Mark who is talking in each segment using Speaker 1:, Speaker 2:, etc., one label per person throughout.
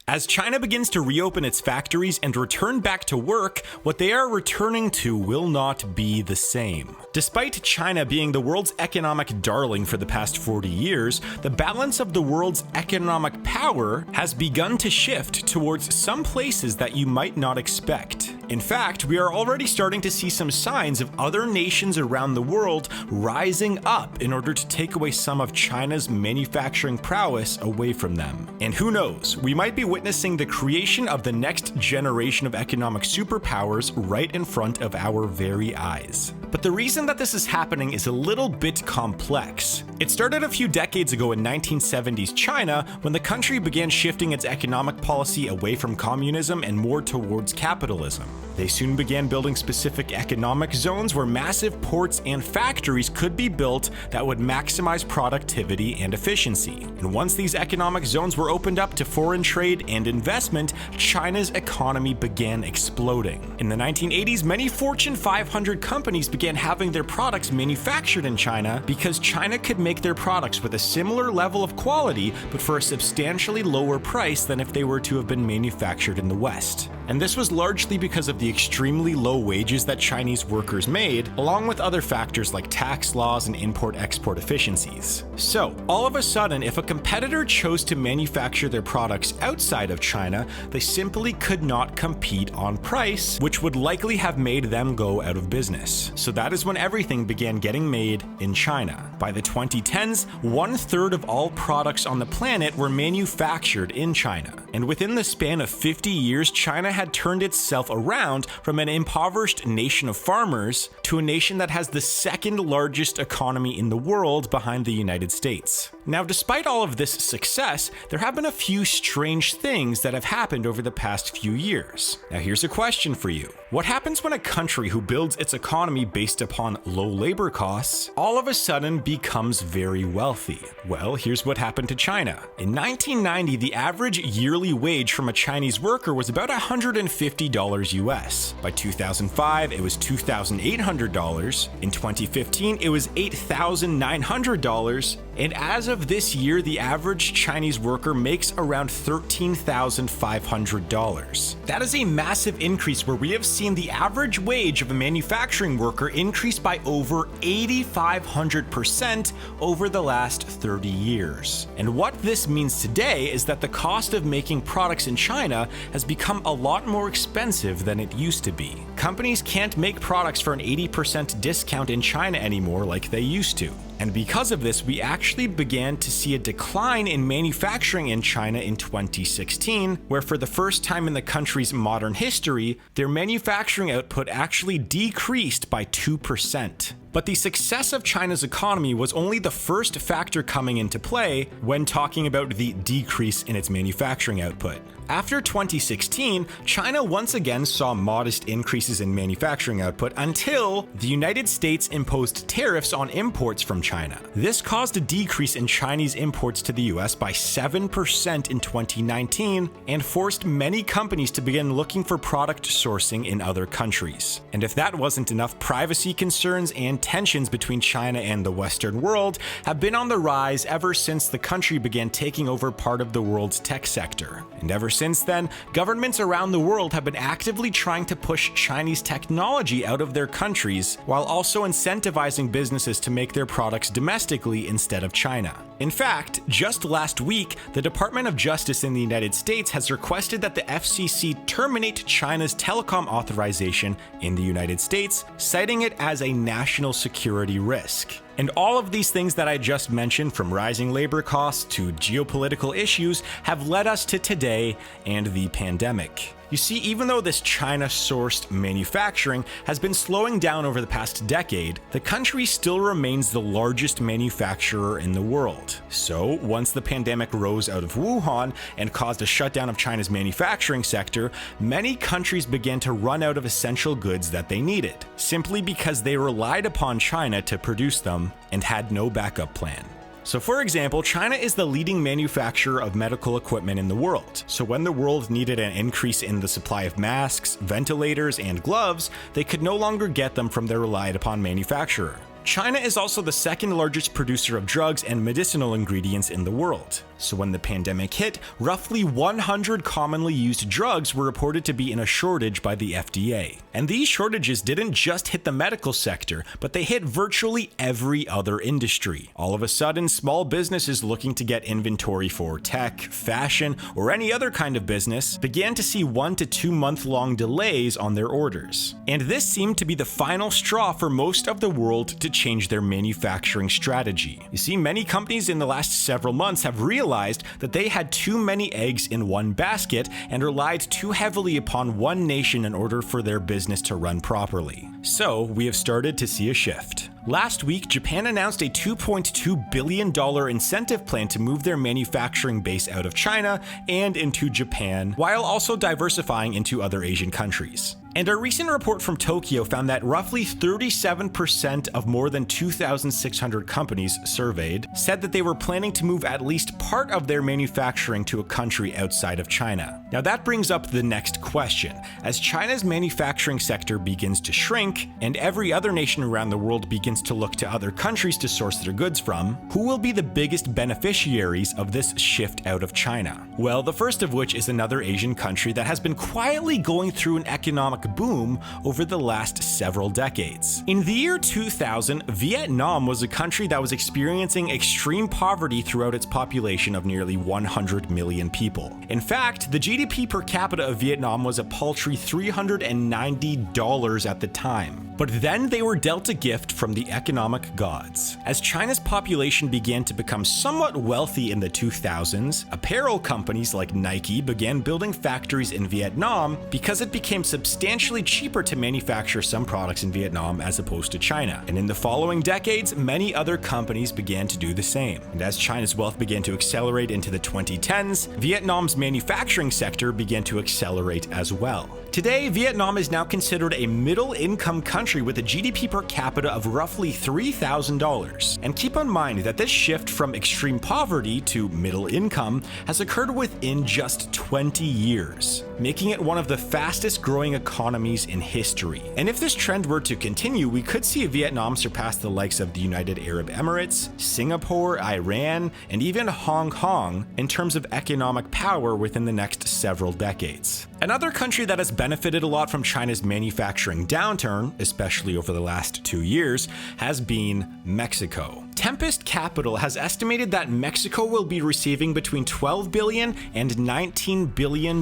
Speaker 1: As China begins to reopen its factories and return back to work, what they are returning to will not be the same. Despite China being the world's economic darling for the past 40 years, the balance of the world's economic power has begun to shift towards some places that you might not expect. In fact, we are already starting to see some signs of other nations around the world rising up in order to take away some of China's manufacturing prowess away from them. And who knows, we might be witnessing the creation of the next generation of economic superpowers right in front of our very eyes. But the reason that this is happening is a little bit complex. It started a few decades ago in 1970s China when the country began shifting its economic policy away from communism and more towards capitalism. They soon began building specific economic zones where massive ports and factories could be built that would maximize productivity and efficiency. And once these economic zones were opened up to foreign trade and investment, China's economy began exploding. In the 1980s, many Fortune 500 companies began having their products manufactured in China because China could make their products with a similar level of quality but for a substantially lower price than if they were to have been manufactured in the West. And this was largely because of the extremely low wages that Chinese workers made, along with other factors like tax laws and import-export efficiencies. So, all of a sudden, if a competitor chose to manufacture their products outside of China, they simply could not compete on price, which would likely have made them go out of business. So that is when everything began getting made in China. By the 2010s, 1/3 of all products on the planet were manufactured in China. And within the span of 50 years, China had turned itself around from an impoverished nation of farmers to a nation that has the second largest economy in the world behind the United States. Now, despite all of this success, there have been a few strange things that have happened over the past few years. Now, here's a question for you. What happens when a country who builds its economy based upon low labor costs all of a sudden becomes very wealthy? Well, here's what happened to China. In 1990, the average yearly wage from a Chinese worker was about $150 US. By 2005, it was $2,800. In 2015, it was $8,900. And as of this year, the average Chinese worker makes around $13,500. That is a massive increase where we have seen the average wage of a manufacturing worker increase by over 8,500% over the last 30 years. And what this means today is that the cost of making products in China has become a lot more expensive than it used to be. Companies can't make products for an 80% discount in China anymore like they used to. And because of this, we actually began to see a decline in manufacturing in China in 2016, where for the first time in the country's modern history, their manufacturing output actually decreased by 2%. But the success of China's economy was only the first factor coming into play when talking about the decrease in its manufacturing output. After 2016, China once again saw modest increases in manufacturing output until the United States imposed tariffs on imports from China. This caused a decrease in Chinese imports to the US by 7% in 2019 and forced many companies to begin looking for product sourcing in other countries. And if that wasn't enough, privacy concerns and tensions between China and the Western world have been on the rise ever since the country began taking over part of the world's tech sector. And ever since then, governments around the world have been actively trying to push Chinese technology out of their countries, while also incentivizing businesses to make their products domestically instead of China. In fact, just last week, the Department of Justice in the United States has requested that the FCC terminate China's telecom authorization in the United States, citing it as a national security risk. And all of these things that I just mentioned, from rising labor costs to geopolitical issues, have led us to today and the pandemic. You see, even though this China-sourced manufacturing has been slowing down over the past decade, the country still remains the largest manufacturer in the world. So, once the pandemic rose out of Wuhan and caused a shutdown of China's manufacturing sector, many countries began to run out of essential goods that they needed, simply because they relied upon China to produce them and had no backup plan. So for example, China is the leading manufacturer of medical equipment in the world. So when the world needed an increase in the supply of masks, ventilators, and gloves, they could no longer get them from their relied upon manufacturer. China is also the second largest producer of drugs and medicinal ingredients in the world. So when the pandemic hit, roughly 100 commonly used drugs were reported to be in a shortage by the FDA. And these shortages didn't just hit the medical sector, but they hit virtually every other industry. All of a sudden, small businesses looking to get inventory for tech, fashion, or any other kind of business began to see 1 to 2 month-long delays on their orders. And this seemed to be the final straw for most of the world to change their manufacturing strategy. You see, many companies in the last several months have realized that they had too many eggs in one basket and relied too heavily upon one nation in order for their business to run properly. So we have started to see a shift. Last week, Japan announced a $2.2 billion incentive plan to move their manufacturing base out of China and into Japan, while also diversifying into other Asian countries. And a recent report from Tokyo found that roughly 37% of more than 2,600 companies surveyed said that they were planning to move at least part of their manufacturing to a country outside of China. Now that brings up the next question. As China's manufacturing sector begins to shrink, and every other nation around the world begins to look to other countries to source their goods from, who will be the biggest beneficiaries of this shift out of China? Well, the first of which is another Asian country that has been quietly going through an economic boom over the last several decades. In the year 2000, Vietnam was a country that was experiencing extreme poverty throughout its population of nearly 100 million people. In fact, the GDP per capita of Vietnam was a paltry $390 at the time. But then they were dealt a gift from the economic gods. As China's population began to become somewhat wealthy in the 2000s, apparel companies like Nike began building factories in Vietnam because it became substantially cheaper to manufacture some products in Vietnam as opposed to China. And in the following decades, many other companies began to do the same. And as China's wealth began to accelerate into the 2010s, Vietnam's manufacturing sector began to accelerate as well. Today, Vietnam is now considered a middle-income country with a GDP per capita of roughly $3,000. And keep in mind that this shift from extreme poverty to middle income has occurred within just 20 years, making it one of the fastest growing economies in history. And if this trend were to continue, we could see Vietnam surpass the likes of the United Arab Emirates, Singapore, Iran, and even Hong Kong in terms of economic power within the next several decades. Another country that has benefited a lot from China's manufacturing downturn, especially over the last 2 years, has been Mexico. Tempest Capital has estimated that Mexico will be receiving between $12 billion and $19 billion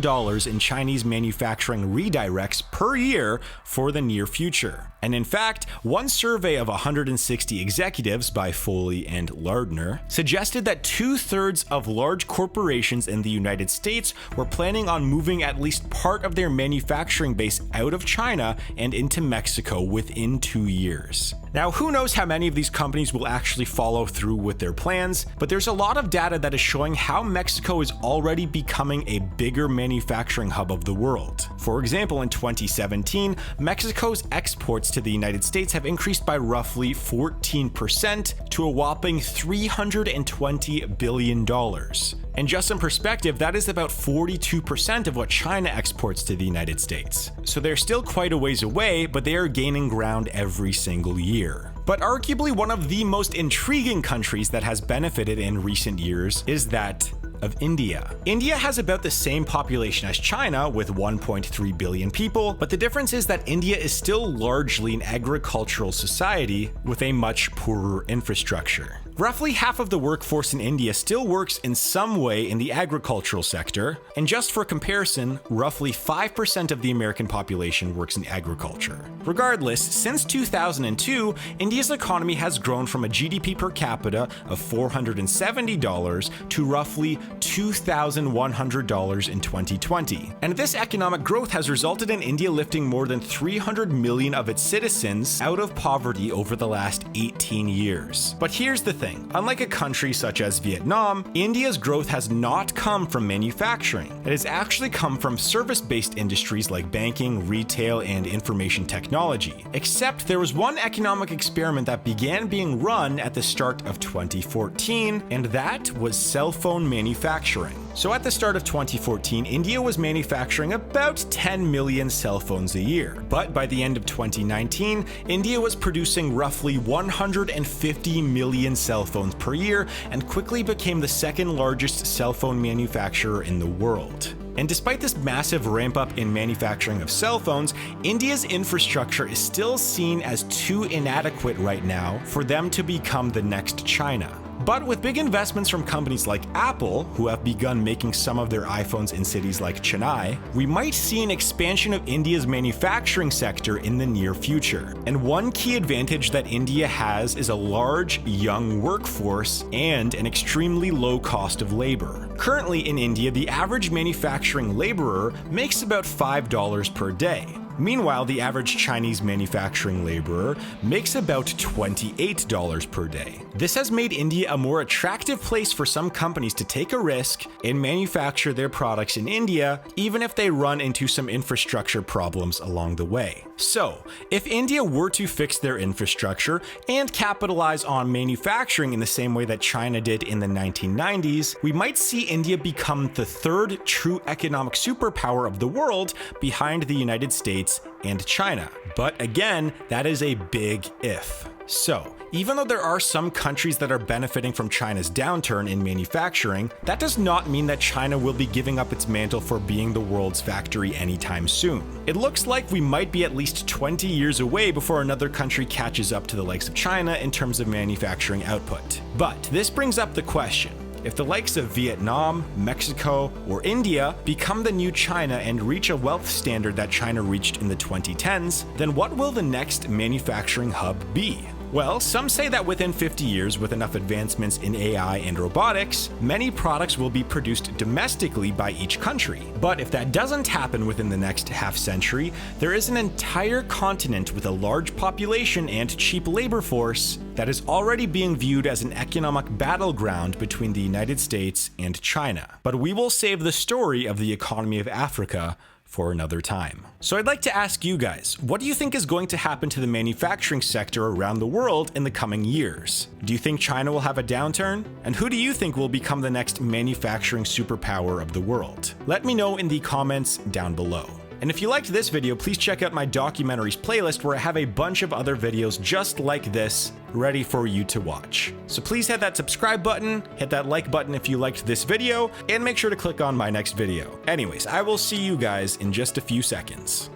Speaker 1: in Chinese manufacturing redirects per year for the near future. And in fact, one survey of 160 executives by Foley and Lardner suggested that 2/3 of large corporations in the United States were planning on moving at least part of their manufacturing base out of China and into Mexico within 2 years. Now, who knows how many of these companies will actually follow through with their plans, but there's a lot of data that is showing how Mexico is already becoming a bigger manufacturing hub of the world. For example, in 2017, Mexico's exports to the United States have increased by roughly 14% to a whopping $320 billion. And just in perspective, that is about 42% of what China exports to the United States. So they're still quite a ways away, but they are gaining ground every single year. But arguably one of the most intriguing countries that has benefited in recent years is that of India. India has about the same population as China with 1.3 billion people, but the difference is that India is still largely an agricultural society with a much poorer infrastructure. Roughly half of the workforce in India still works in some way in the agricultural sector, and just for comparison, roughly 5% of the American population works in agriculture. Regardless, since 2002, India's economy has grown from a GDP per capita of $470 to roughly $2,100 in 2020. And this economic growth has resulted in India lifting more than 300 million of its citizens out of poverty over the last 18 years. But here's the thing. Unlike a country such as Vietnam, India's growth has not come from manufacturing. It has actually come from service-based industries like banking, retail, and information technology. Except there was one economic experiment that began being run at the start of 2014, and that was cell phone manufacturing. manufacturing. So at the start of 2014, India was manufacturing about 10 million cell phones a year. But by the end of 2019, India was producing roughly 150 million cell phones per year and quickly became the second largest cell phone manufacturer in the world. And despite this massive ramp up in manufacturing of cell phones, India's infrastructure is still seen as too inadequate right now for them to become the next China. But with big investments from companies like Apple, who have begun making some of their iPhones in cities like Chennai, we might see an expansion of India's manufacturing sector in the near future. And one key advantage that India has is a large, young workforce and an extremely low cost of labor. Currently in India, the average manufacturing laborer makes about $5 per day. Meanwhile, the average Chinese manufacturing laborer makes about $28 per day. This has made India a more attractive place for some companies to take a risk and manufacture their products in India, even if they run into some infrastructure problems along the way. So, if India were to fix their infrastructure and capitalize on manufacturing in the same way that China did in the 1990s, we might see India become the third true economic superpower of the world behind the United States and China. But again, that is a big if. So, even though there are some countries that are benefiting from China's downturn in manufacturing, that does not mean that China will be giving up its mantle for being the world's factory anytime soon. It looks like we might be at least 20 years away before another country catches up to the likes of China in terms of manufacturing output. But this brings up the question: if the likes of Vietnam, Mexico, or India become the new China and reach a wealth standard that China reached in the 2010s, then what will the next manufacturing hub be? Well, some say that within 50 years, with enough advancements in AI and robotics, many products will be produced domestically by each country. But if that doesn't happen within the next half century, there is an entire continent with a large population and cheap labor force that is already being viewed as an economic battleground between the United States and China. But we will save the story of the economy of Africa for another time. So I'd like to ask you guys, what do you think is going to happen to the manufacturing sector around the world in the coming years? Do you think China will have a downturn? And who do you think will become the next manufacturing superpower of the world? Let me know in the comments down below. And if you liked this video, please check out my documentaries playlist where I have a bunch of other videos just like this ready for you to watch. So please hit that subscribe button, hit that like button if you liked this video, and make sure to click on my next video. Anyways, I will see you guys in just a few seconds.